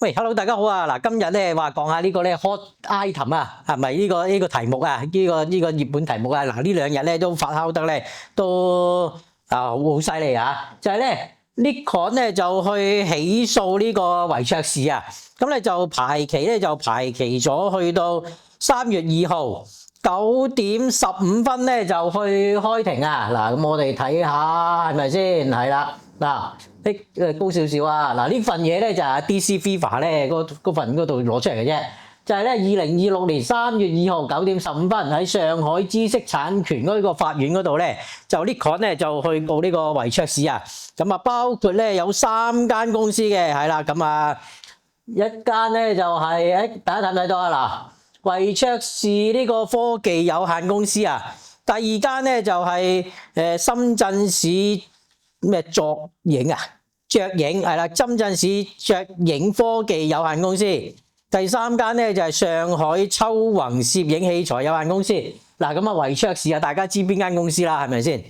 喂，hello，大家好啊！嗱，今日咧話講下呢個咧 hot item 啊，係咪呢個題目啊？呢個熱門題目啊！嗱，呢兩日咧都發酵得咧都好犀利啊！就係咧 Nikon 咧就去起訴呢個維卓士啊，咁咧就排期咗去到3月2號9:15咧就去開庭啊！嗱，咁我哋睇下係咪先？係啦，嗱。高少少啊！嗱，呢份嘢咧就係 DC Viva 咧嗰份嗰度攞出嚟嘅啫，就係咧2026年3月2號9:15喺上海知識產權嗰個法院嗰度咧，就 Nikon 咧就去告呢個維卓士啊。咁啊，包括咧有3間公司嘅，係啦，咁啊一間咧就係大家睇唔睇到啊？嗱，維卓士呢個科技有限公司啊，第二間咧就係深圳市。咩卓影係啦，深圳市卓影科技有限公司。第三間咧就係上海秋宏攝影器材有限公司。嗱，咁啊維卓士啊，大家知邊間公司啦，係咪先？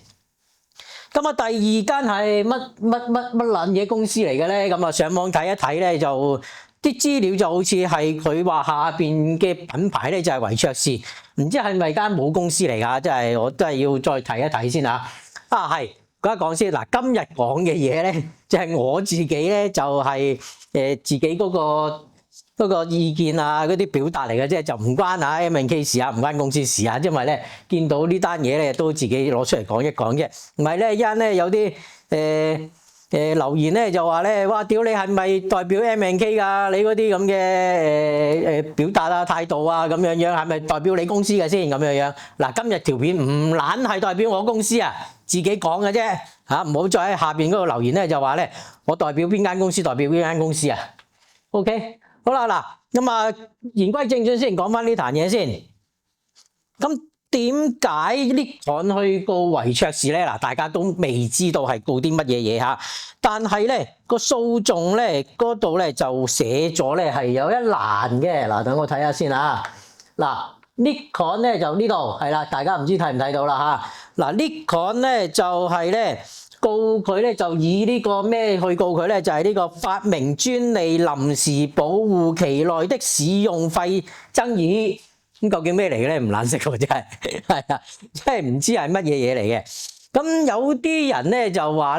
咁啊第二間係乜撚嘢公司嚟嘅咧？咁啊上網睇一睇咧，就啲資料就好似係佢話下邊嘅品牌咧就係維卓士，唔知係咪間母公司嚟㗎？即係我都係要再睇一睇先嚇。係。講先嗱，今日講嘅嘢咧，就係我自己咧，就係自己嗰個意見啊，嗰啲表達嚟嘅啫，就唔關MNK 事啊，唔關公司事啊，因為咧見到呢單嘢咧，都自己攞出嚟講一講啫。唔係咧，一陣咧有啲留言咧就話咧，哇！屌你係咪代表 MNK 㗎？你嗰啲咁嘅表達啊、態度啊咁樣樣，係咪代表你公司嘅先咁樣樣？嗱，今日條片唔撚係代表我公司啊，自己講嘅啫嚇，唔好再喺下邊嗰度留言咧，就話咧我代表邊間公司，代表邊間公司啊 ？OK， 好啦嗱，咁啊言歸正傳先，講翻呢壇嘢先。咁點解Nikon去告維卓士咧？嗱，大家都未知道係告啲乜嘢嘢嚇，但係咧個訴訟咧嗰度咧就寫咗咧係有一欄嘅。嗱，等我睇下先啊。嗱 ，Nikon 咧就呢度係啦，大家唔知睇唔睇到啦嚇。嗱 ，Nikon 咧就係咧告佢咧就以呢個咩去告佢咧？就係呢個發明專利臨時保護期內的使用費爭議。咁究竟咩嚟嘅咧？唔撚識喎，真係係啊，真係唔知係乜嘢嘢嚟嘅。咁有啲人咧就話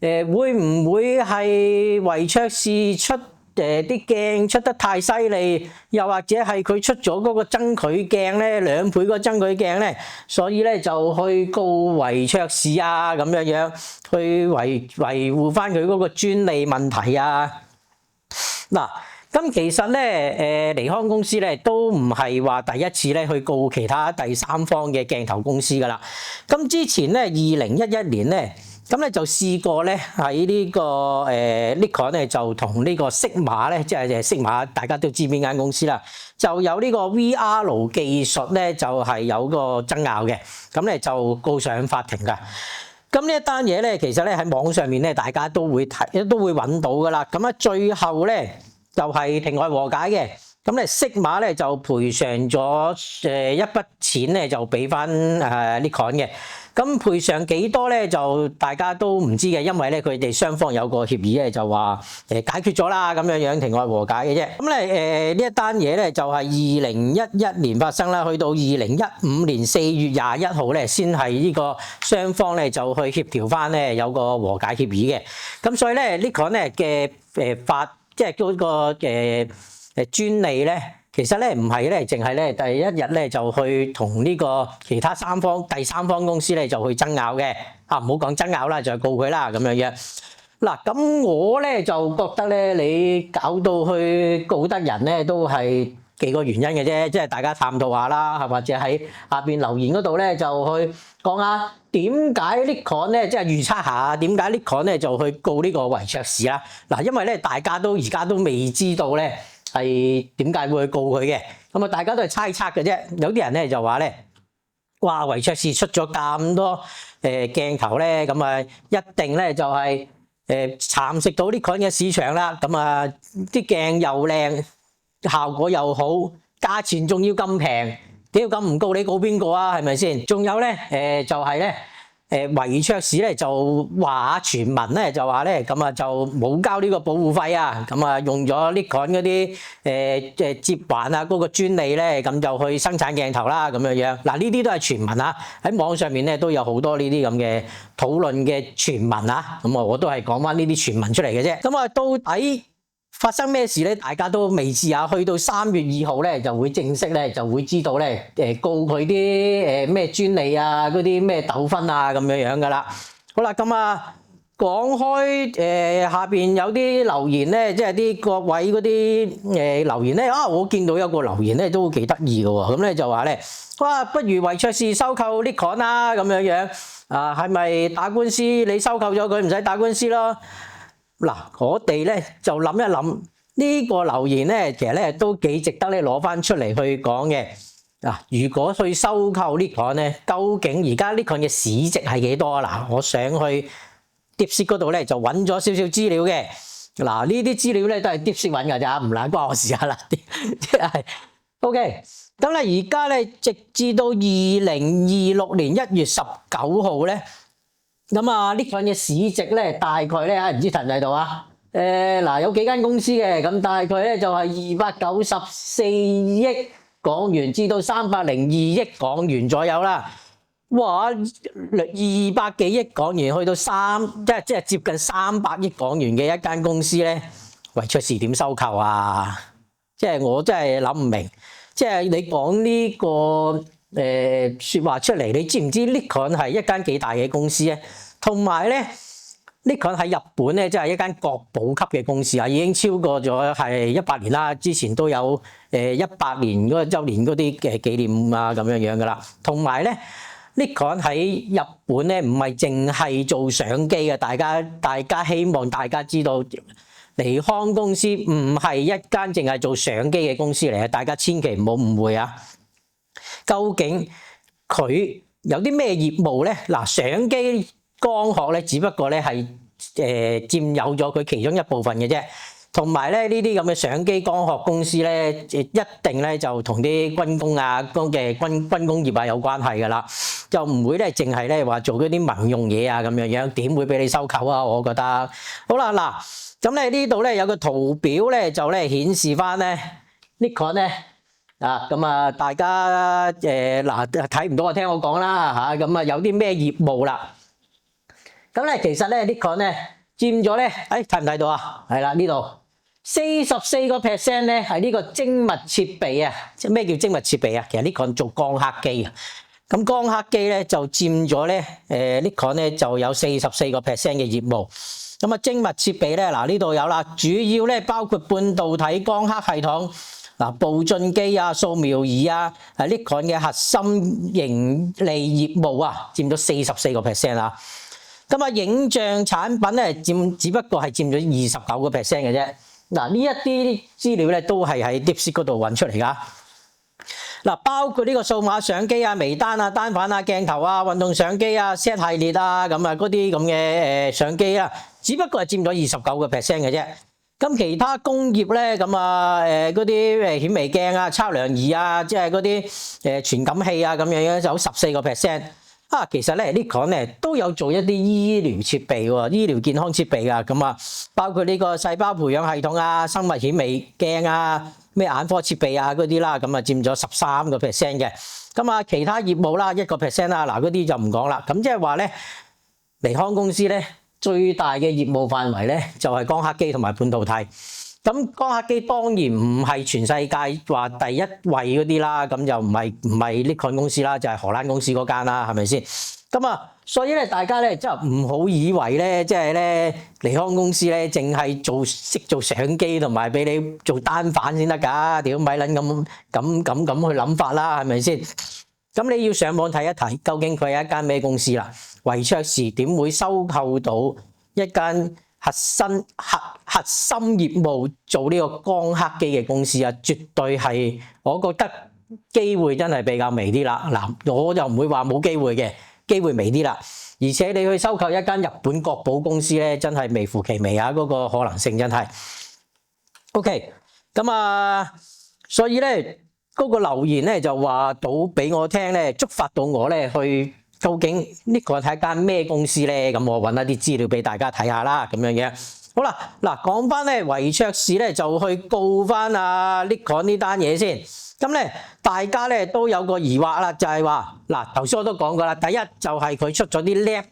咧，會唔會係維卓士出啲鏡出得太犀利，又或者係佢出咗嗰個增距鏡咧2倍個增距鏡咧，所以咧就去告維卓士啊咁樣樣，去維護翻佢嗰個專利問題啊嗱。咁其實咧，尼康公司咧都唔係話第一次咧去告其他第三方嘅鏡頭公司噶啦。咁之前咧2011年咧，咁咧就試過咧喺呢個Nikon 咧就同呢個 Sigma 咧，即係Sigma大家都知邊間公司啦，就有呢個 VR 技術咧就係有個爭拗嘅，咁咧就告上法庭噶。咁呢一單嘢咧，其實咧喺網上面咧大家都會睇，都會揾到噶啦。咁啊最後咧，就係庭外和解嘅，咁咧 Sigma 咧就賠償咗一筆錢咧就俾翻Nikon 嘅，咁賠償幾多咧就大家都唔知嘅，因為咧佢哋雙方有個協議咧就話解決咗啦咁樣樣庭外和解嘅啫。咁咧呢一單嘢咧就係2011年發生啦，去到2015年4月21號咧先係呢個雙方咧就去協調翻咧有個和解協議嘅，咁所以咧Nikon咧嘅即係嗰個專利咧，其實咧唔係咧，淨係咧第一日咧就去同呢個其他第三方公司咧就去爭拗嘅，唔好講爭拗啦，就係告佢啦咁樣樣。嗱，咁我咧就覺得咧，你搞到去告得人咧，都係幾個原因嘅啫，即係大家探討下啦，或者喺下邊留言嗰度咧就去講下點解 Nikon 咧，即係預測下點解 Nikon 咧就去告呢個維卓士啦。嗱，因為咧大家都而家都未知道咧係點解會去告佢嘅，咁啊大家都係猜測嘅啫。有啲人咧就話咧，哇維卓士出咗咁多鏡頭咧，咁啊一定咧就係蠶食到 Nikon 嘅市場啦。咁啊啲鏡又靚，效果又好，價錢仲要咁平，屌咁唔告你告邊個啊？係咪先？仲有咧，就係咧，維卓士咧就話傳聞咧就話咧咁啊就冇交呢個保護費啊，咁啊用咗 Nikon 嗰啲接環啊嗰個專利咧，咁就去生產鏡頭啦咁樣樣。嗱呢啲都係傳聞啊，喺網上面咧都有好多呢啲咁嘅討論嘅傳聞啊，咁啊我都係講翻呢啲傳聞出嚟嘅啫。咁啊到底發生咩事咧？大家都未知啊。去到3月2號咧，就會正式咧就會知道咧，告佢啲咩專利啊，嗰啲咩糾紛啊咁樣樣噶啦。好啦，咁啊講開下邊有啲留言咧，即係啲各位嗰啲留言咧啊，我見到有個留言咧都幾得意嘅喎。咁咧就話咧，哇，不如維卓士收購 Nikon 啦咁樣樣啊，係咪打官司？你收購咗佢唔使打官司咯？嗱，我哋咧就諗一諗呢個留言咧，其實咧都幾值得咧攞翻出嚟去講嘅。嗱，如果去收購 Nikon咧，究竟而家 Nikon嘅市值係幾多啊？嗱，我上去 DeepSeek 嗰度咧就揾咗少少資料嘅。嗱，呢啲資料咧都係 DeepSeek 揾㗎咋，唔難關我事啊啦。即係 OK，咁咧而家咧直至到2026年1月19號咧。咁啊，Nikon嘅市值咧，大概咧唔知睇唔睇到啊？嗱，有幾間公司嘅，咁大概咧就係294億港元至到302億港元左右啦。哇，200幾億港元去到即係接近300億港元嘅一間公司咧，維卓士點收購啊？即係我真係諗唔明，即係你講呢個。説話出嚟，你知唔知 Nikon 係一間幾大嘅公司咧？同埋咧 ，Nikon 喺日本咧，即係一間國寶級嘅公司啊，已經超過咗係100年啦。之前都有100年嗰個週年嗰啲嘅紀念啊咁樣樣噶啦。同埋咧 ，Nikon 喺日本咧唔係淨係做相機嘅，大家希望大家知道，尼康公司唔係一間淨係做相機嘅公司嚟嘅，大家千祈唔好誤會啊！究竟佢有啲咩業務咧？嗱，相機光學咧，只不過咧係佔有咗佢其中一部分嘅啫。同埋咧呢啲咁嘅相機光學公司咧，一定咧就同啲軍工啊、軍工業啊有關係噶啦，就唔會咧淨係咧話做嗰啲民用嘢啊咁樣樣，點會俾你收購啊？我覺得好啦，嗱，咁咧呢度咧有個圖表咧就咧顯示翻咧 Nikon 咧。啊，咁啊，大家嗱睇唔到啊，聽我講啦嚇，咁啊有啲咩業務啦？咁咧其實咧 Nikon 咧佔咗咧，睇唔睇到啊？係啦，呢度44% 咧係呢個精密設備啊！即係咩叫精密設備啊？其實 Nikon 做光刻機啊，咁光刻機咧就佔咗咧Nikon 咧就有44% 嘅業務。咁啊精密設備咧嗱呢度有啦，主要咧包括半導體光刻系統。嗱，步進機啊、掃描儀啊，係 Nikon 嘅核心盈利業務啊，佔咗44% 啊。咁啊，影像產品咧只不過係佔咗29% 嘅啫。嗱，呢一啲資料咧都係喺 DeepSeek 嗰度揾出嚟噶。嗱，包括呢個數碼相機啊、微單啊、單反啊、鏡頭啊、運動相機啊、Z 系列啊，咁啊嗰啲咁嘅相機啊，只不過係佔咗29% 嘅啫。咁其他工業咧，咁啊嗰啲顯微鏡啊、測量儀啊，即係嗰啲傳感器啊咁樣樣就14%。啊，其實咧 Nikon 咧都有做一啲醫療設備喎，醫療健康設備啊，咁啊包括呢個細胞培養系統啊、生物顯微鏡啊、咩眼科設備啊嗰啲啦，咁啊佔咗13% 嘅。咁啊其他業務啦1% 啦，嗱嗰啲就唔講啦。咁即係話咧，尼康公司咧。最大嘅業務範圍咧，就係光刻機同埋半導體。咁光刻機當然唔係全世界話第一位嗰啲啦，咁就唔係Nikon公司啦，就係荷蘭公司嗰間啦，係咪先？咁啊，所以咧，大家咧真係唔好以為咧，即係咧尼康公司咧，淨係識做相機同埋俾你做單反先得㗎。屌咪撚咁去諗法啦，係咪先？咁你要上網睇一睇，究竟佢係一間咩公司啦？維卓士點會收購到一間核心業務做呢個光刻機嘅公司啊？絕對係，我覺得機會真係比較微啲啦。嗱，我就唔會話冇機會嘅，機會微啲啦。而且你去收購一間日本國寶公司咧，真係微乎其微啊！嗰個可能性真係。OK，咁啊，所以咧。嗰個留言咧就話到俾我聽咧，觸發到我咧去究竟呢個係一間咩公司咧？咁我揾一啲資料俾大家睇下啦，咁樣嘅。好啦，嗱講翻咧，維卓士咧就去告翻阿 Nikon 呢單嘢先。咁咧，大家咧都有個疑惑啦，就係話嗱，頭先我都講過啦，第一就係佢出咗啲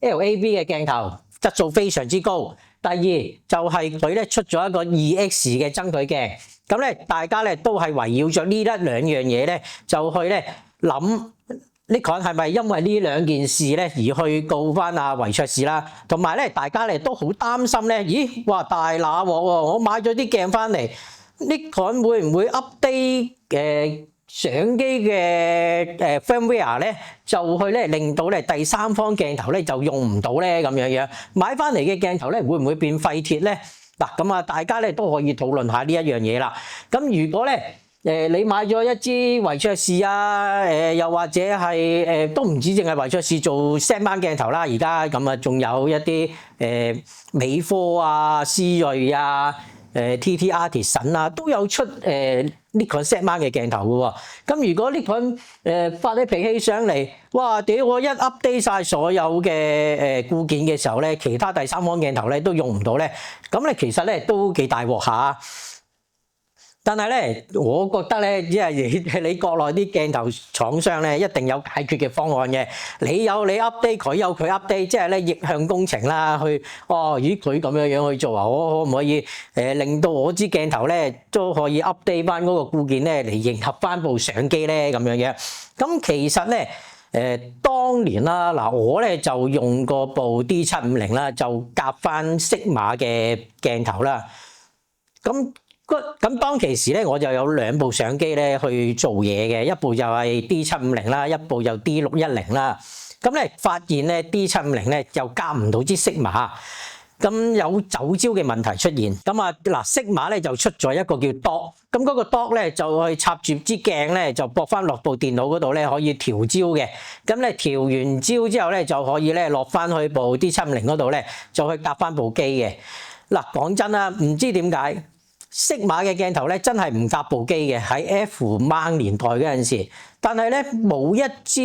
LAB 嘅鏡頭，質素非常之高。第二就係佢咧出咗一個 2X 嘅增距鏡。咁咧，大家咧都係圍繞咗呢一兩樣嘢咧，就去咧諗。Nikon 係咪因為呢兩件事咧而去告翻阿維卓士啦？同埋咧，大家咧都好擔心咧，咦？哇！大揦鑊喎！我買咗啲鏡翻嚟 ，Nikon 會唔會 update 相機嘅firmware 咧？就去咧令到咧第三方鏡頭咧就用唔到咧咁樣樣。買翻嚟嘅鏡頭咧會唔會變廢鐵咧？嗱，咁啊，大家咧都可以討論下呢一樣嘢啦。咁如果咧，你買咗一支維卓士啊，又或者係都唔止淨係維卓士做 Z 班鏡頭啦，而家咁啊，仲有一啲美科啊、思睿啊、TT Artisan 啊，都有出Nikon Z 班嘅鏡頭嘅喎。咁如果 Nikon 發啲脾氣上嚟，哇！屌我一 update 晒所有嘅固件嘅時候咧，其他第三方鏡頭咧都用唔到咧，咁咧其實咧都幾大鑊下。但係咧，我覺得咧，即係你國內啲鏡頭廠商咧，一定有解決嘅方案嘅。你有你 update，佢有佢 update，即係咧逆向工程啦。去咦佢咁樣去做啊？我可唔可以令到我支鏡頭咧都可以 update 翻嗰個固件咧嚟迎合翻部相機咧咁樣嘅？咁其實咧當年啦，嗱我咧就用過部 D750啦，就夾翻 Sigma 嘅鏡頭啦。咁當其時咧，我就有兩部相機咧去做嘢嘅，一部就係 D750啦，一部就 D610啦。咁咧發現咧 D750咧就夾唔到支 Sigma，咁有走焦嘅問題出現。咁啊嗱 Sigma 咧就出咗一個叫 Dock，咁嗰個 Dock 咧就去插住支鏡咧就駁翻落部電腦嗰度咧可以調焦嘅。咁咧調完焦之後咧就可以咧落翻去部 D750嗰度咧就去夾翻部機嘅。嗱講真啦，唔知點解。Sigma嘅鏡頭咧真係唔夾部機嘅，喺 F mount 年代嗰陣時，但係咧冇一支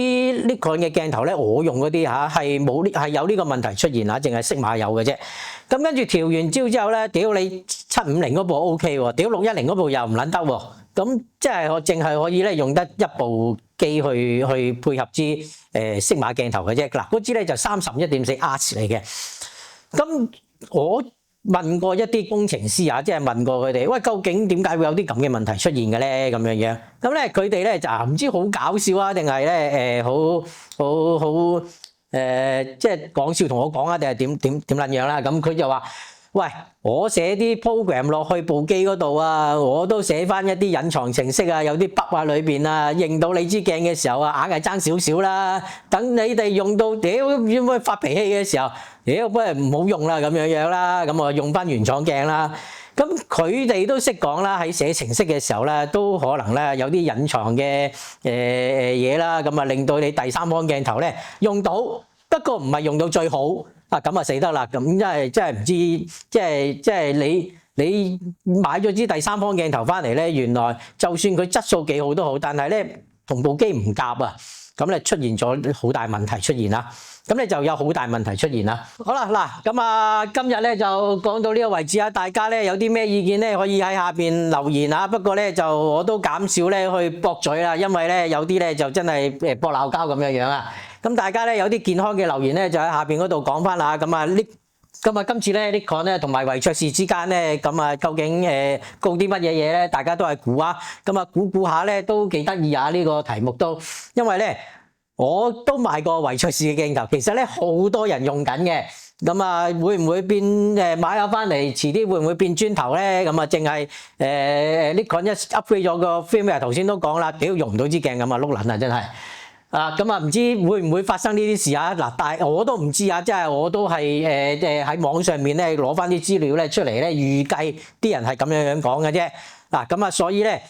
Nikon 嘅鏡頭咧，我用嗰啲嚇係有呢個問題出現嚇，淨係 Sigma有嘅啫。咁跟住調完焦之後咧，屌你750嗰部 OK 喎，屌610嗰部又唔撚得喎。咁即係我淨係可以咧用得一部機去配合支Sigma鏡頭嘅啫。嗱嗰支咧就31.4 ARS 嚟嘅。咁我問過一啲工程師啊，即係問過佢哋，喂，究竟點解會有啲咁嘅問題出現嘅咧？咁樣樣，咁咧佢哋咧就唔知好搞笑啊，定係咧即係講笑同我講啊，定係點撚樣啦？咁佢就話：喂，我寫啲 program 落去部機嗰度啊，我都寫翻一啲隱藏程式啊，有啲 bug 啊裏邊啊，認到你支鏡嘅時候啊，硬係爭少少啦。等你哋用到屌點解發脾氣嘅時候，屌不如唔好用啦咁樣樣啦，咁我用翻原廠鏡啦。咁佢哋都識講啦，喺寫程式嘅時候咧，都可能咧有啲隱藏嘅嘢啦，咁啊令到你第三方鏡頭咧用到，不過唔係用到最好啊，咁啊死得啦！咁真係唔知，即係你買咗支第三方鏡頭翻嚟咧，原來就算佢質素幾好都好，但係咧同部機唔夾啊，咁咧出現咗好大問題出現啦。咁咧就有好大問題出現啦。好啦，嗱咁啊，今日咧就講到呢個為止啊。大家咧有啲咩意見咧，可以喺下邊留言啊。不過咧就我都減少咧去駁嘴啦，因為咧有啲咧就真係駁鬧交咁樣樣啊。咁大家咧有啲健康嘅留言咧，就喺下邊嗰度講翻啦。咁啊，今次咧 Nikon 咧同埋維卓士之間咧，咁啊究竟告啲乜嘢嘢咧？大家都係估啊。咁啊估下咧都幾得意啊！呢個題目都，因為咧。我都買過維卓士嘅鏡頭，其實咧好多人用緊嘅，咁啊會唔會變買咗翻嚟，遲啲會唔會變磚頭咧？咁啊淨係Nikon一 upgrade 咗個 firmware，頭先都講啦，屌用唔到支鏡咁啊碌撚啊真係啊！咁啊唔知會唔會發生呢啲事啊？嗱，但係我都唔知啊，即係我都係喺網上面咧攞翻啲資料咧出嚟咧，預計啲人係咁樣講嘅啫。嗱，咁啊所以咧。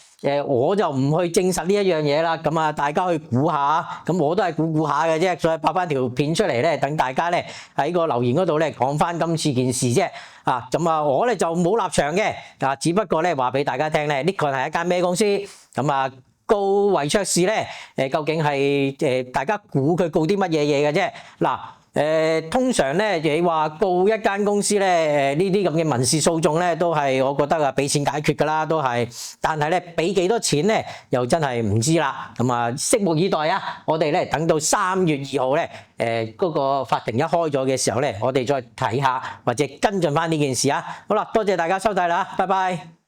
我就唔去證實呢一樣嘢啦，咁啊大家去估下，咁我都係估下嘅啫，所以拍翻條片出嚟咧，等大家咧喺個留言嗰度咧講翻今次件事啫，啊，咁啊我咧就冇立場嘅，啊，只不過咧話俾大家聽咧，Nikon係一間咩公司，咁啊告維卓士咧，究竟係大家估佢告啲乜嘢嘢嘅啫？嗱。通常咧，你話告一間公司咧，呢啲咁嘅民事訴訟咧，都係我覺得啊，俾錢解決㗎啦，都係。但係咧，俾幾多錢咧，又真係唔知啦。咁啊，拭目以待啊！我哋咧等到3月2號咧，嗰個法庭一開咗嘅時候咧，我哋再睇下或者跟進翻呢件事啊。好啦，多謝大家收睇啦，拜拜。